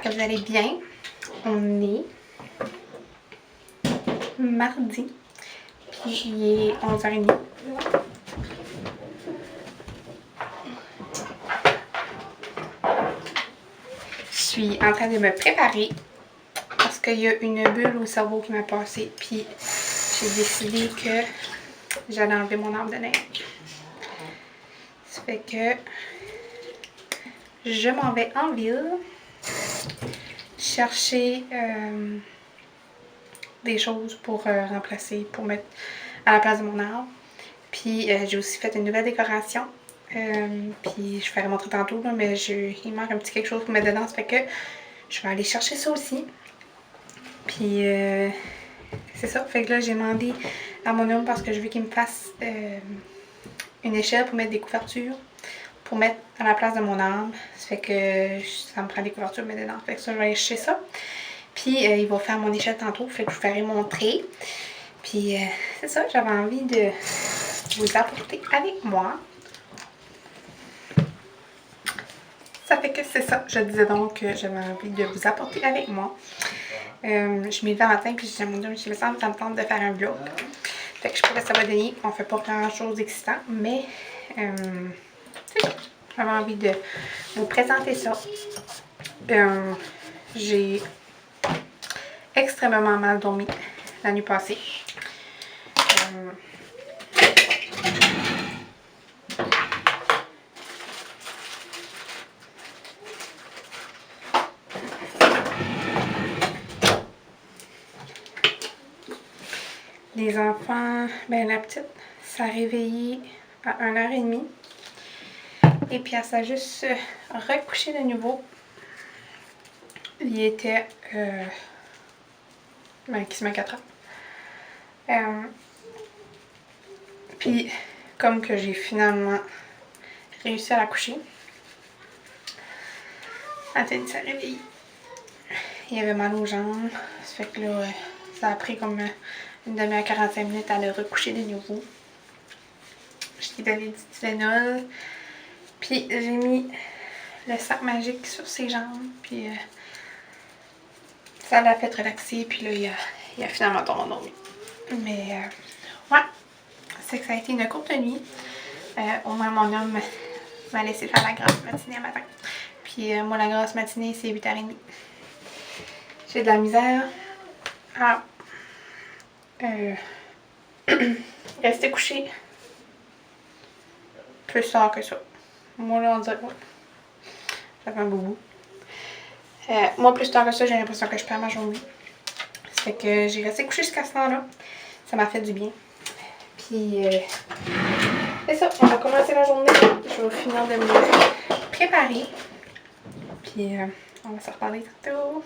que vous allez bien. On est mardi, puis il est 11h30. Je suis en train de me préparer parce qu'il y a une bulle au cerveau qui m'a passé, puis j'ai décidé que j'allais enlever mon arbre de neige. Ça fait que je m'en vais en ville chercher des choses pour remplacer, pour mettre à la place de mon arbre. Puis j'ai aussi fait une nouvelle décoration. Puis je vais la montrer tantôt, là, mais il manque un petit quelque chose pour mettre dedans. Ça fait que je vais aller chercher ça aussi. Puis c'est ça. Fait que là, j'ai demandé à mon homme parce que je veux qu'il me fasse une échelle pour mettre des couvertures. Pour mettre à la place de mon arbre. Ça fait que ça me prend des couvertures à mettre dedans. Fait que ça, je vais aller chercher ça. Puis il va faire mon échelle tantôt. Fait que je vous ferai montrer. Puis c'est ça, j'avais envie de vous apporter avec moi. Ça fait que c'est ça. Je disais donc que j'avais envie de vous apporter avec moi. Je m'ai levé un matin puis j'ai dit à mon Dieu, je me sens ça me tente de faire un vlog. Fait que je sais pas ce que ça va donner. On fait pas grand chose d'excitant, mais c'est ça. J'avais envie de vous présenter ça. J'ai extrêmement mal dormi la nuit passée. Les enfants, ben la petite s'est réveillée à 1h30. Et puis elle s'est juste recouchée de nouveau. Il était quasiment 4 ans. Puis comme que j'ai finalement réussi à la coucher, elle s'est réveillée. Il avait mal aux jambes. Ça fait que là, ça a pris comme une demi-heure, 45 minutes à le recoucher de nouveau. Je lui ai donné du Tylenol. Puis j'ai mis le sac magique sur ses jambes. Puis ça l'a fait relaxer. Puis là, il a finalement tombé endormi. Mais ouais, c'est que ça a été une courte nuit. Au moins mon homme m'a laissé faire la grasse matinée à matin. Puis moi, la grasse matinée, c'est 8h30. J'ai de la misère à rester couchée plus tard que ça. Moi, là, on dirait que j'avais un boubou. Moi, plus tard que ça, j'ai l'impression que je perds ma journée. Ça fait que j'ai resté couchée jusqu'à ce temps-là. Ça m'a fait du bien. Puis, c'est ça. On va commencer la journée. Je vais finir de me préparer. Puis, on va se reparler tantôt.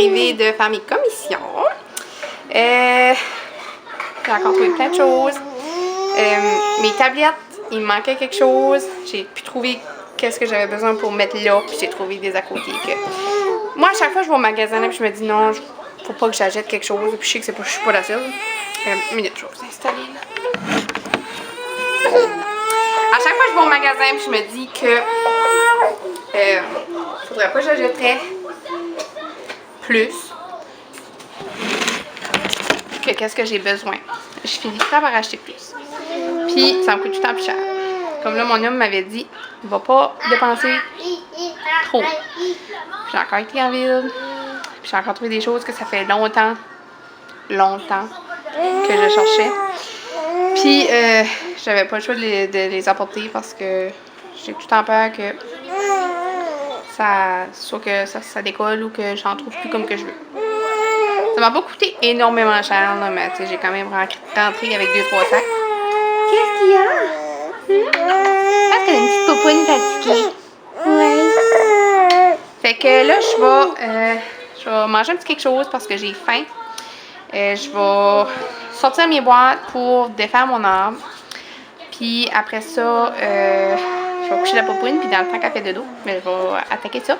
arrivé de faire mes commissions. J'ai encore trouvé plein de choses. Mes tablettes, il me manquait quelque chose. J'ai pu trouver qu'est-ce que j'avais besoin pour mettre là, puis j'ai trouvé des à côté. Moi, à chaque fois, je vais au magasin, puis je me dis non, faut pas que j'achète quelque chose, puis je sais que je suis pas la seule. Minute, je vais vous installer là. À chaque fois que je vais au magasin, puis je me dis que faudrait pas que j'achèterais plus que qu'est-ce que j'ai besoin. Je finis pas par acheter plus. Puis ça me coûte tout le temps plus cher. Comme là, mon homme m'avait dit, va pas dépenser trop. J'ai encore été en ville. Puis j'ai encore trouvé des choses que ça fait longtemps que je cherchais. Puis j'avais pas le choix de les apporter parce que j'ai tout le temps peur que soit que ça décolle ou que j'en trouve plus comme que je veux. Ça m'a pas coûté énormément cher, là, mais j'ai quand même rentré avec 2-3 sacs. Qu'est-ce qu'il y a? Parce qu'elle a une petite popoune fatiguée. Oui. Fait que là, je vais manger un petit quelque chose parce que j'ai faim. Je vais sortir mes boîtes pour défaire mon arbre. Puis après ça, je vais coucher la popoune. Puis dans le temps qu'elle fait de dos, je vais attaquer ça.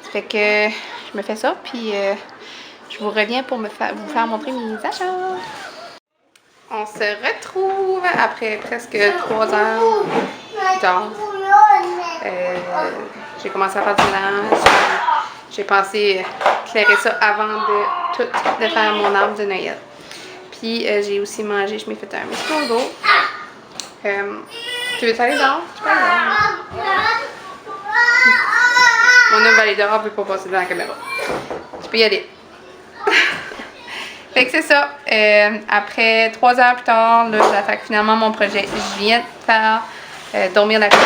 Ça fait que je me fais ça. Puis je vous reviens pour vous faire montrer mes achats. On se retrouve après presque 3 heures plus tard. J'ai commencé à faire du ménage. J'ai pensé clairer ça avant de faire mon arbre de Noël. Puis j'ai aussi mangé, je m'ai fait un petit combo. Tu veux aller dehors? Tu peux aller dehors. Mon homme va aller dehors, il ne peut pas passer dans la caméra. Tu peux y aller. Fait que c'est ça. Après 3 heures plus tard, là, j'attaque finalement mon projet. Je viens de faire dormir la fille.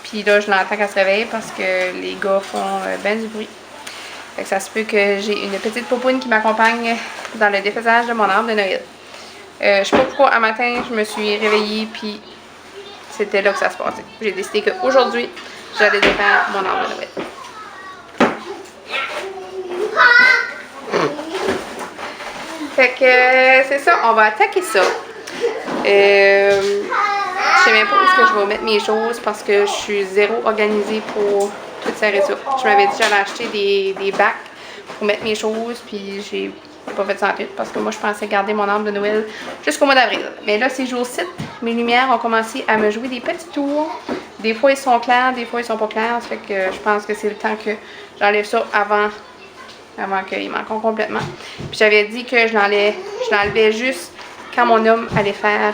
Puis là, je l'entends qu'elle se réveille parce que les gars font ben du bruit. Fait que ça se peut que j'ai une petite popoune qui m'accompagne dans le défaisage de mon arbre de Noël. Je sais pas pourquoi, un matin, je me suis réveillée puis c'était là que ça se passait. J'ai décidé qu'aujourd'hui, j'allais défaire mon arbre de Noël. Fait que c'est ça, on va attaquer ça. Je sais même pas où est-ce que je vais mettre mes choses parce que je suis zéro organisée pour tout serrer ça. Je m'avais dit que j'allais acheter des bacs pour mettre mes choses, puis j'ai pas fait ça en tout parce que moi je pensais garder mon arbre de Noël jusqu'au mois d'avril. Mais là, ces jours-ci, mes lumières ont commencé à me jouer des petits tours. Des fois ils sont clairs, des fois ils sont pas clairs. Ça fait que je pense que c'est le temps que j'enlève ça avant qu'il manque complètement. Puis j'avais dit que je l'enlevais juste quand mon homme allait faire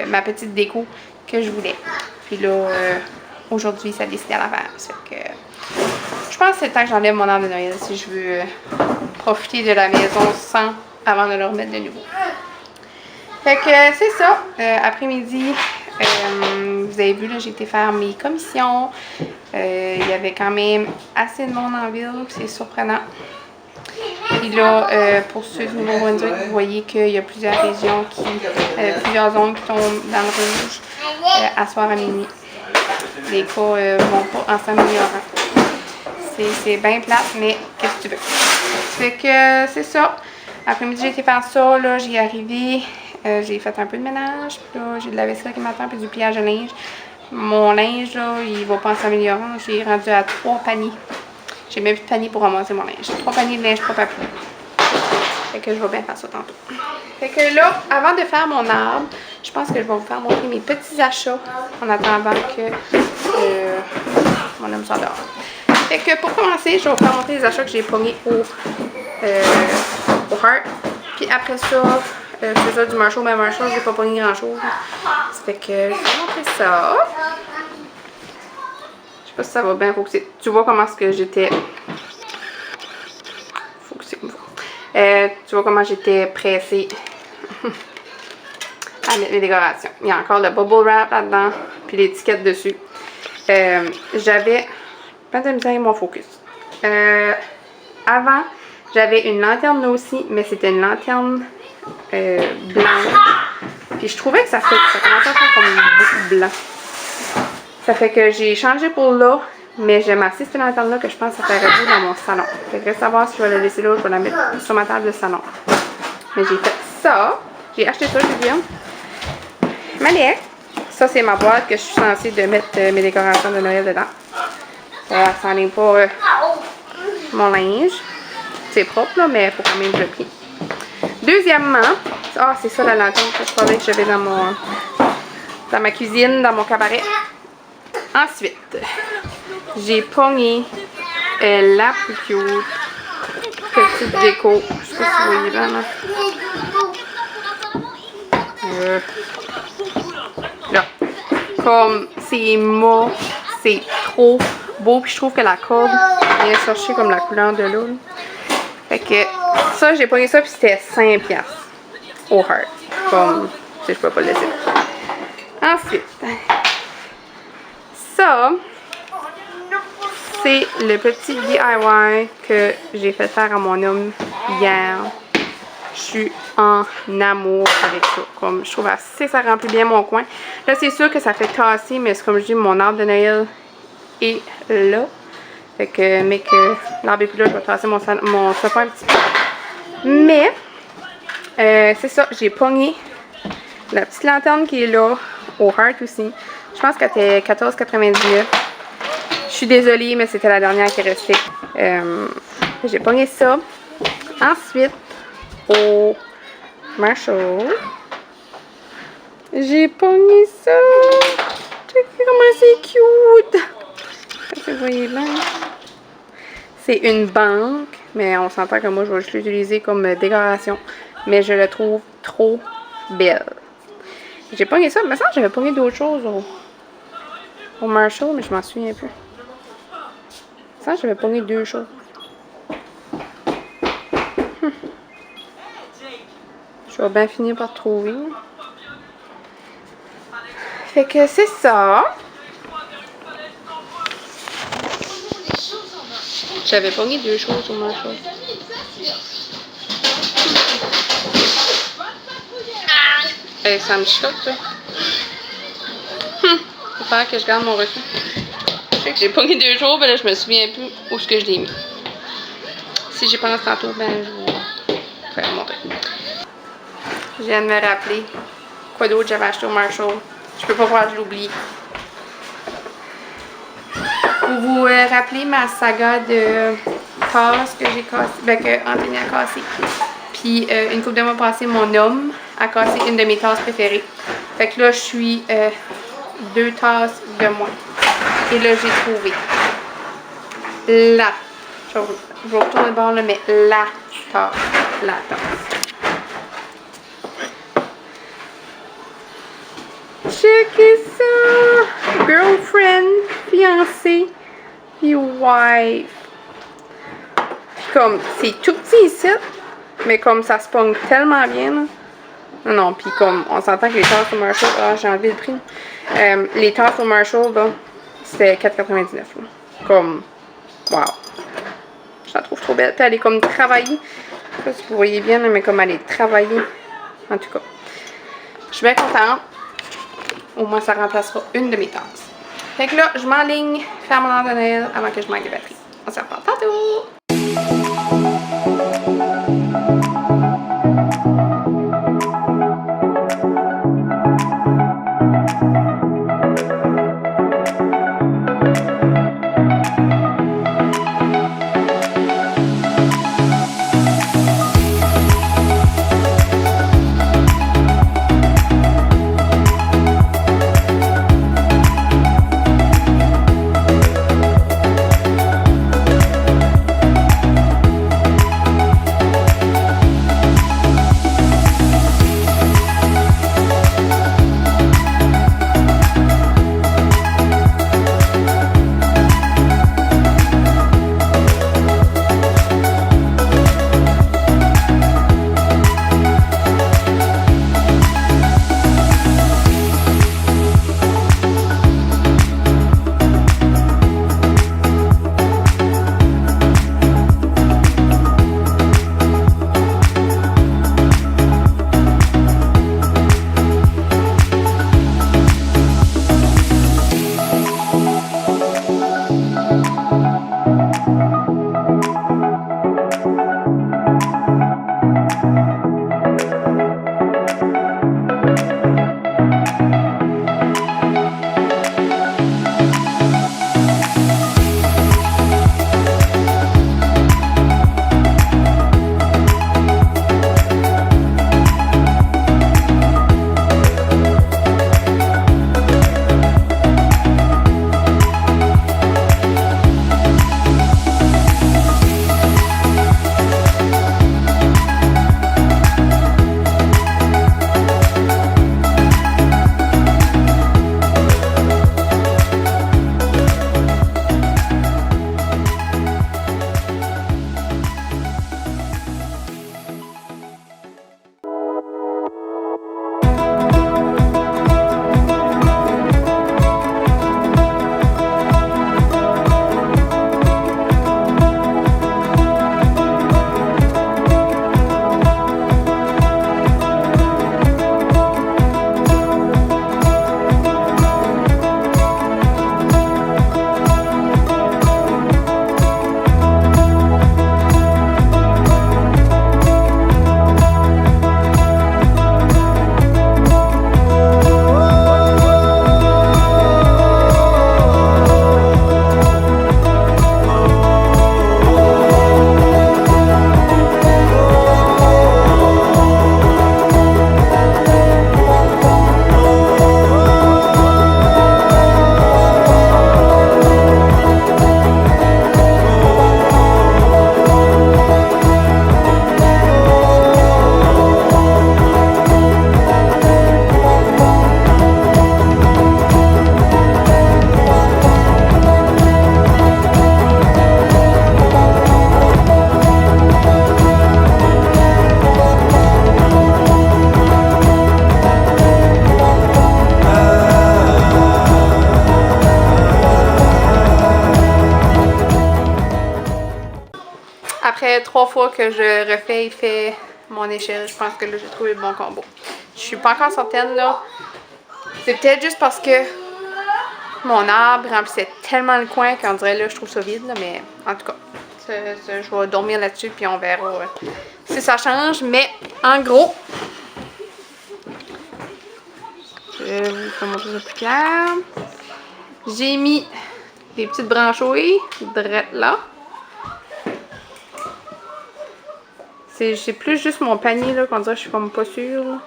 ma petite déco que je voulais. Puis là, aujourd'hui, ça a décidé à la faire. Ça fait que je pense que c'est le temps que j'enlève mon arbre de Noël si je veux profiter de la maison sans avant de le remettre de nouveau. Fait que c'est ça. Après-midi, vous avez vu, là, j'ai été faire mes commissions. Il y avait quand même assez de monde en ville, c'est surprenant. Puis là, pour ceux du Nouveau-Brunswick, vous voyez qu'il y a plusieurs régions plusieurs zones qui tombent dans le rouge à soir à minuit. Les cas vont pas en s'améliorant. C'est bien plate, mais qu'est-ce que tu veux? Fait que c'est ça. Après-midi, j'ai été faire ça, là, j'y arrivé. J'ai fait un peu de ménage, puis là, j'ai de la vaisselle qui m'attend, puis du pliage de linge. Mon linge, là, il va pas en s'améliorant. J'ai rendu à 3 paniers. J'ai même plus de panier pour ramasser mon linge. 3 paniers de linge propre à plus. Fait que je vais bien faire ça tantôt. Fait que là, avant de faire mon arbre, je pense que je vais vous faire montrer mes petits achats en attendant que mon homme s'endort. Fait que pour commencer, je vais vous faire montrer les achats que j'ai pognés au Heart. Puis après ça, c'est ça du Marshall, mais Marshall, j'ai pas pogné grand chose. Ça fait que je vais vous montrer ça. Je sais pas si ça va bien focuser. Tu vois comment est-ce que j'étais. Focuser comme ça. Tu vois comment j'étais pressée à mettre les décorations. Il y a encore le bubble wrap là-dedans, puis l'étiquette dessus. J'avais pas de misère avec mon focus. Avant, j'avais une lanterne là aussi, mais c'était une lanterne blanche. Puis je trouvais que ça commençait à faire comme beaucoup blanc. Ça fait que j'ai changé pour là, Mais j'aime assez cette lanterne-là que je pense que ça ferait beau dans mon salon. Fait que reste à voir si je vais la laisser là ou je vais la mettre sur ma table de salon. Mais j'ai fait ça. J'ai acheté ça, je veux dire. Malek. Ça, c'est ma boîte que je suis censée de mettre mes décorations de Noël dedans. Ça s'enligne pas mon linge. C'est propre, là, mais il faut quand même que je le plie. Deuxièmement, c'est ça la lanterne que je parlais que j'avais dans ma cuisine, dans mon cabaret. Ensuite, j'ai pogné la plus cute petite déco. Je sais pas si vous voyez bien, là. Là. Comme c'est mauve, c'est trop beau. Puis je trouve que la corde vient chercher comme la couleur de l'eau. Fait que ça, j'ai pogné ça, puis c'était 5$ au Heart. Comme, je peux pas le laisser. Ensuite, ça, c'est le petit DIY que j'ai fait faire à mon homme hier. Je suis en amour avec ça. Comme, je trouve assez, ça remplit bien mon coin. Là, c'est sûr que ça fait tasser, mais c'est comme je dis, mon arbre de Noël est là. Fait que, mais que l'arbre est plus là, je vais tasser mon sapin un petit peu. Mais, c'est ça, j'ai pogné la petite lanterne qui est là, au Heart aussi. Je pense qu'elle était 14,99. Je suis désolée, mais c'était la dernière qui restait. J'ai pogné ça. Ensuite, au Marshall, j'ai pogné ça. Checkez comment c'est cute. Est-ce que vous voyez bien? C'est une banque, mais on s'entend que moi, je vais juste l'utiliser comme décoration. Mais je le trouve trop belle. J'ai pogné ça. Il me semble que j'avais pogné d'autres choses au Marshall, mais je m'en souviens plus. Ça, j'avais pogné 2 choses. Je vais bien finir par trouver. Fait que c'est ça. J'avais pogné 2 choses au Marshall. Ça me choque, ça. Faut faire que je garde mon reçu. Je sais que j'ai pogné 2 jours, mais là, je me souviens plus où ce que je l'ai mis. Si j'y pense tantôt, ben, je vous ferai montrer. Je viens de me rappeler quoi d'autre j'avais acheté au Marshall. Je peux pas voir, je l'oublie. Vous vous rappelez ma saga de tasses que j'ai cassé, ben, que Anthony a cassé. Puis une couple de mois passés, mon homme a cassé une de mes tasses préférées. Fait que là, je suis 2 tasses de moins. Et là, j'ai trouvé la. Je vais retourner le bord là, mais la tasse. La tasse. Checkez ça! Girlfriend, fiancée, puis wife. Puis comme, c'est tout petit ici, mais comme ça se pogne tellement bien, là. Non, puis comme, on s'entend que les tasses au Marshall, j'ai enlevé le prix. Les tasses au Marshall, là, c'était 4,99$. Comme, wow. Je la trouve trop belle. Puis elle est comme travaillée. Je sais pas si vous voyez bien, là, mais comme elle est travaillée. En tout cas, je suis bien contente. Au moins, ça remplacera une de mes tasses. Fait que là, je m'enligne faire mon arbre de Noël avant que je manque de batterie. On se reparle tantôt! après 3 fois que je refais et fais mon échelle, je pense que là, j'ai trouvé le bon combo. Je suis pas encore certaine, là. C'est peut-être juste parce que mon arbre remplissait tellement le coin qu'on dirait, là, je trouve ça vide, là, mais en tout cas, je vais dormir là-dessus, puis on verra si ça change. Mais en gros, je vous fais montrer ça plus clair. J'ai mis des petites branchouilles, drette là. C'est plus juste mon panier, là, qu'on dirait, je suis comme pas sûre, là.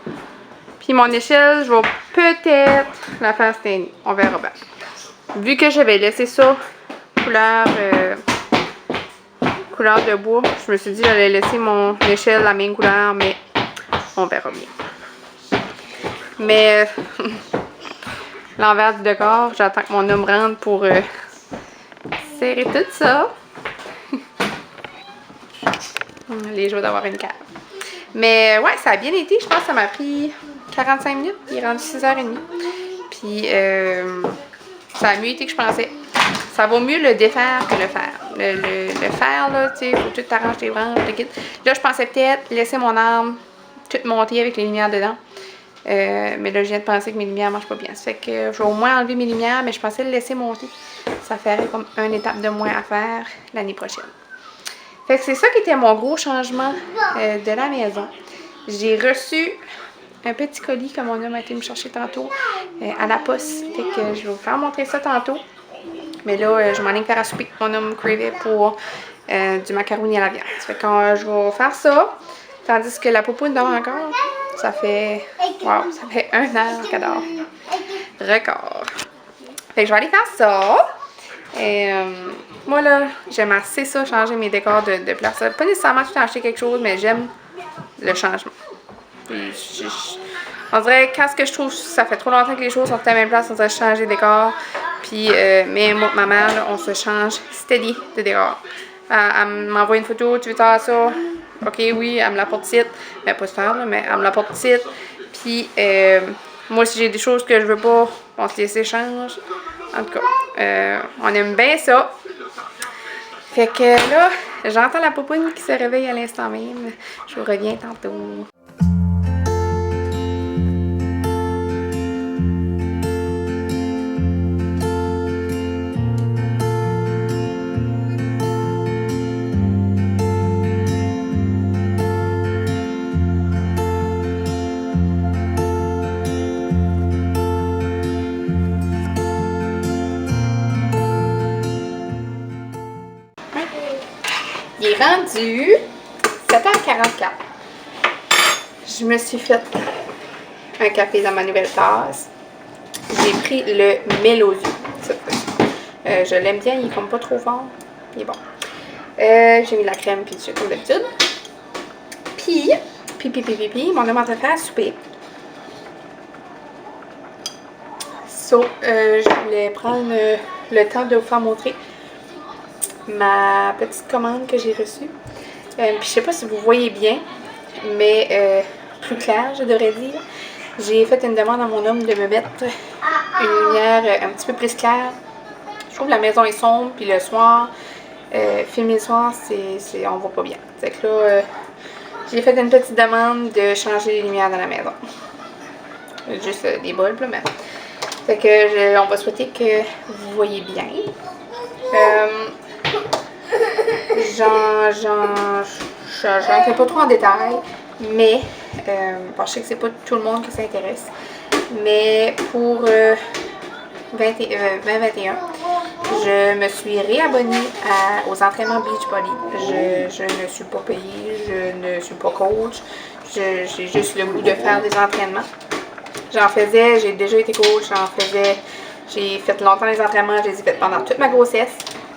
Puis mon échelle, je vais peut-être la faire stainer. On verra bien. Vu que j'avais laissé ça couleur de bois, je me suis dit que j'allais laisser mon échelle la même couleur, mais on verra bien. Mais l'envers du décor, j'attends que mon homme rentre pour serrer tout ça. Les jours d'avoir une cave. Mais ouais, ça a bien été. Je pense que ça m'a pris 45 minutes. Il est rendu 6h30. Puis ça a mieux été que je pensais. Ça vaut mieux le défaire que le faire. Le faire, là, tu sais, faut tout t'arranger tes branches, le kit. Là, je pensais peut-être laisser mon arbre tout monter avec les lumières dedans. Mais là, je viens de penser que mes lumières marchent pas bien. Ça fait que je vais au moins enlever mes lumières, mais je pensais le laisser monter. Ça ferait comme une étape de moins à faire l'année prochaine. Fait que c'est ça qui était mon gros changement de la maison. J'ai reçu un petit colis que mon homme a été me chercher tantôt à la poste. Fait que je vais vous faire montrer ça tantôt. Mais là, je m'enligne faire à souper. Mon homme cravait pour du macaroni à la viande. Fait que je vais faire ça. Tandis que la popoune dort encore. Ça fait... Wow, ça fait 1 an qu'elle dort. Record. Fait que je vais aller faire ça. Moi là, j'aime assez ça, changer mes décors de place. Pas nécessairement tout acheter quelque chose, mais j'aime le changement. On dirait quand ce que je trouve, ça fait trop longtemps que les choses sont à la même place, on dirait changer de décor. Puis, mais moi, ma mère, là, on se change steady de décor. Elle m'envoie une photo, tu veux faire ça? Ok, oui, elle me l'apporte site. Ben, pas super, là, mais elle me l'apporte site. Puis, moi, si j'ai des choses que je veux pas, on se les échange. En tout cas, on aime bien ça. Fait que là, j'entends la popoune qui se réveille à l'instant même. Je vous reviens tantôt. Il est rendu 7h44. Je me suis fait un café dans ma nouvelle tasse. J'ai pris le Mélosieux. Je l'aime bien, il est comme pas trop fort. Il est bon. J'ai mis de la crème puis du sucre comme d'habitude. Puis, mon homme est en train de faire à souper. Je voulais prendre le temps de vous faire montrer ma petite commande que j'ai reçue. Puis je sais pas si vous voyez bien, mais plus clair, je devrais dire. J'ai fait une demande à mon homme de me mettre une lumière un petit peu plus claire. Je trouve que la maison est sombre, puis le soir, filmer le soir, on voit pas bien. Fait que là, j'ai fait une petite demande de changer les lumières dans la maison. Juste des bulbes, là, mais... Fait que on va souhaiter que vous voyez bien. J'en pas trop en détail, mais bon, je sais que c'est pas tout le monde qui s'intéresse, mais pour 2021, je me suis réabonnée aux entraînements Beachbody. Je ne suis pas payée, je ne suis pas coach, j'ai juste le goût de faire des entraînements. J'en faisais, j'ai déjà été coach, j'ai fait longtemps les entraînements, je les ai fait pendant toute ma grossesse,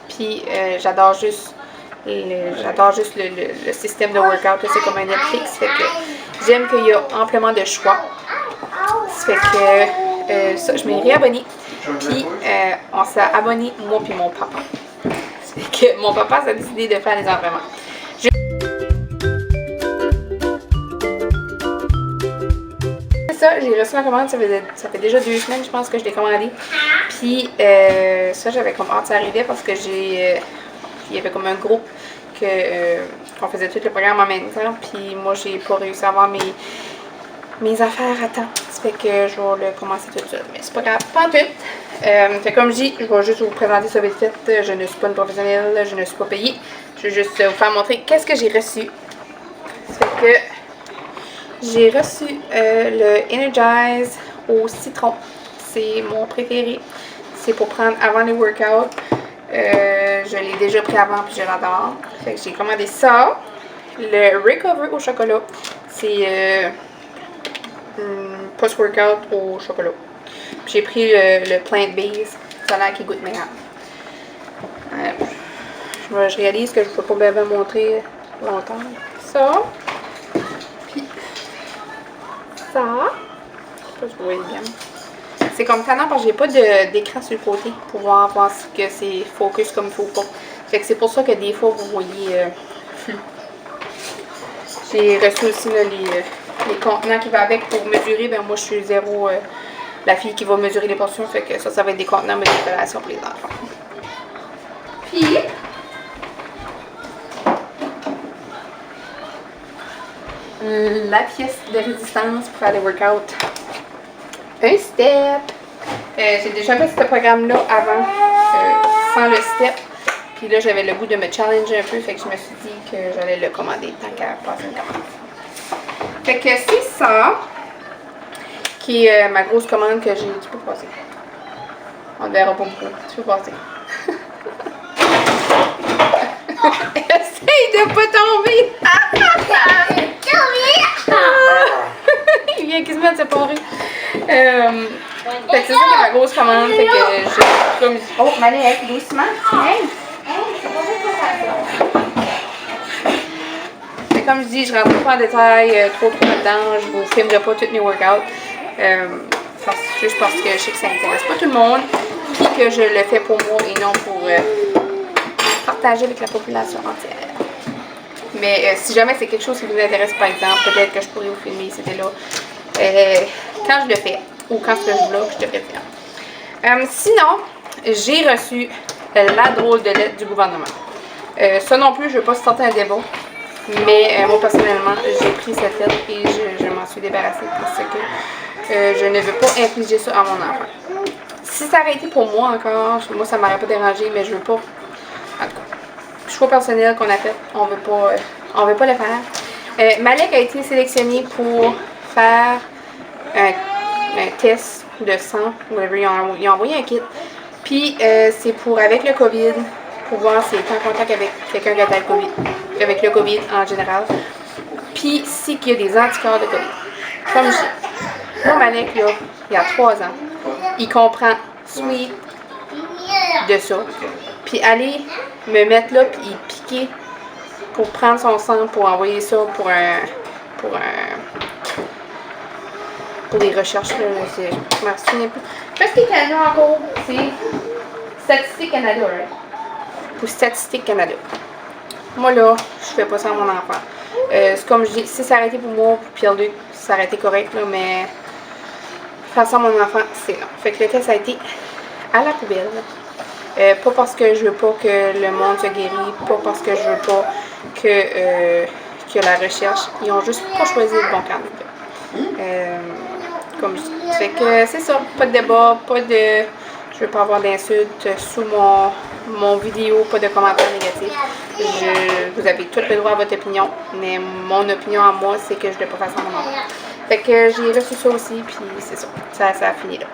puis j'adore juste le système de workout, c'est comme un Netflix, fait que j'aime qu'il y a amplement de choix. Ça fait que ça, je m'ai réabonnée, puis on s'est abonné, moi puis mon papa. Ça fait que mon papa a décidé de faire les entraînements. J'ai reçu la commande, ça fait déjà 2 semaines, je pense que je l'ai commandé. Puis ça, j'avais comme hâte que ça arrivait parce que il y avait comme un groupe qu'on faisait tout le programme en même temps. Puis moi, j'ai pas réussi à avoir mes affaires à temps. Ça fait que je vais le commencer tout seul. Mais c'est pas grave, pas en tout. Fait comme je dis, je vais juste vous présenter ça vite fait. Je ne suis pas une professionnelle, je ne suis pas payée. Je vais juste vous faire montrer qu'est-ce que j'ai reçu. Ça fait que j'ai reçu le Energize au citron. C'est mon préféré. C'est pour prendre avant les workouts. Je l'ai déjà pris avant puis je l'adore. Fait que j'ai commandé ça. Le Recover au chocolat. C'est post-workout au chocolat. J'ai pris le plant-based. Ça a l'air qui goûte meilleur. Je réalise que je ne peux pas bien montrer longtemps. Ça. Puis ça. Je sais pas si vous voyez bien. C'est comme tannant parce que j'ai pas d'écran sur le côté pour voir que c'est focus comme il faut pas. Fait que c'est pour ça que des fois vous voyez flou. J'ai reçu aussi là, les contenants qui vont avec pour mesurer. Ben moi je suis zéro la fille qui va mesurer les portions. Fait que ça va être des contenants de décoration pour les enfants. Puis la pièce de résistance pour faire les workouts. Un step. J'ai déjà fait ce programme-là avant, sans le step. Puis là, j'avais le goût de me challenger un peu, fait que je me suis dit que j'allais le commander tant qu'à passer une commande. Fait que c'est ça, qui est ma grosse commande que j'ai. Tu peux passer. On ne verra pas beaucoup. Tu peux passer. Essaye de pas tomber. Il vient quasiment de se parer. Fait que c'est ça qui est ma grosse commande. Fait que j'ai comme. Oh, Manette, doucement. Hey! Fait comme je dis, je rentre pas en détail trop là-dedans. Je vous filmerai pas tous mes workouts. Juste parce que je sais que ça intéresse pas tout le monde. Puis que je le fais pour moi et non pour partager avec la population entière. Mais si jamais c'est quelque chose qui vous intéresse, par exemple, peut-être que je pourrais vous filmer, c'était là. Quand je le fais, ou quand je vlog, je devrais faire. Sinon, j'ai reçu la drôle de lettre du gouvernement. Ça non plus, je ne veux pas starter un débat. Mais moi, personnellement, j'ai pris cette lettre et je m'en suis débarrassée parce que je ne veux pas infliger ça à mon enfant. Si ça aurait été pour moi encore, moi, ça ne m'aurait pas dérangé, mais je veux pas. En tout cas, choix personnel qu'on a fait, on veut pas le faire. Malek a été sélectionné pour faire un test de sang, whatever, ils ont envoyé un kit. Puis c'est pour, avec le COVID, pour voir s'il est en contact avec quelqu'un qui a le COVID, avec le COVID en général. Puis si qu'il y a des anticorps de COVID. Comme je dis, moi Malek, là, il y a 3 ans, il comprend sweet de ça. Puis aller me mettre là, puis piquer pour prendre son sang, pour envoyer ça pour des recherches, là, je me souviens plus. Qu'est-ce qui est Canada encore? C'est Statistique Canada, right? Pour Statistique Canada. Moi, là, je fais pas ça à mon enfant. C'est comme je dis, si ça aurait été pour moi, pour Pierre-Luc, ça aurait été correct, là, mais faire ça à mon enfant, c'est long. Fait que le test a été à la poubelle. Pas parce que je veux pas que le monde se guérisse, pas parce que je veux pas que la recherche, ils ont juste pas choisi le bon candidat. Comme je dis. Fait que c'est ça, pas de débat, je veux pas avoir d'insultes sous mon vidéo, pas de commentaires négatifs. Vous avez tout le droit à votre opinion, mais mon opinion à moi, c'est que je ne vais pas faire ça à mon enfant. Fait que j'ai reçu ça aussi, puis c'est ça, ça a fini là.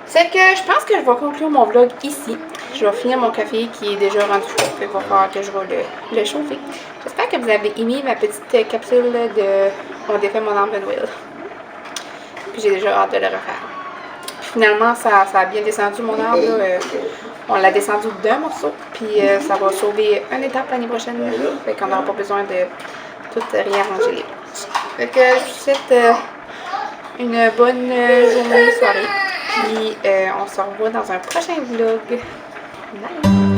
C'est que je pense que je vais conclure mon vlog ici. Je vais finir mon café qui est déjà rendu chaud. Il va falloir que je vais le chauffer. J'espère que vous avez aimé ma petite capsule de On défait mon arbre de Noël. Puis j'ai déjà hâte de le refaire. Puis finalement, ça a bien descendu mon arbre. On l'a descendu d'un morceau. Puis ça va sauver une étape l'année prochaine. Fait qu'on n'aura pas besoin de tout réarranger les branches. Fait que je vous souhaite une bonne journée, soirée. Puis on se revoit dans un prochain vlog. Bye!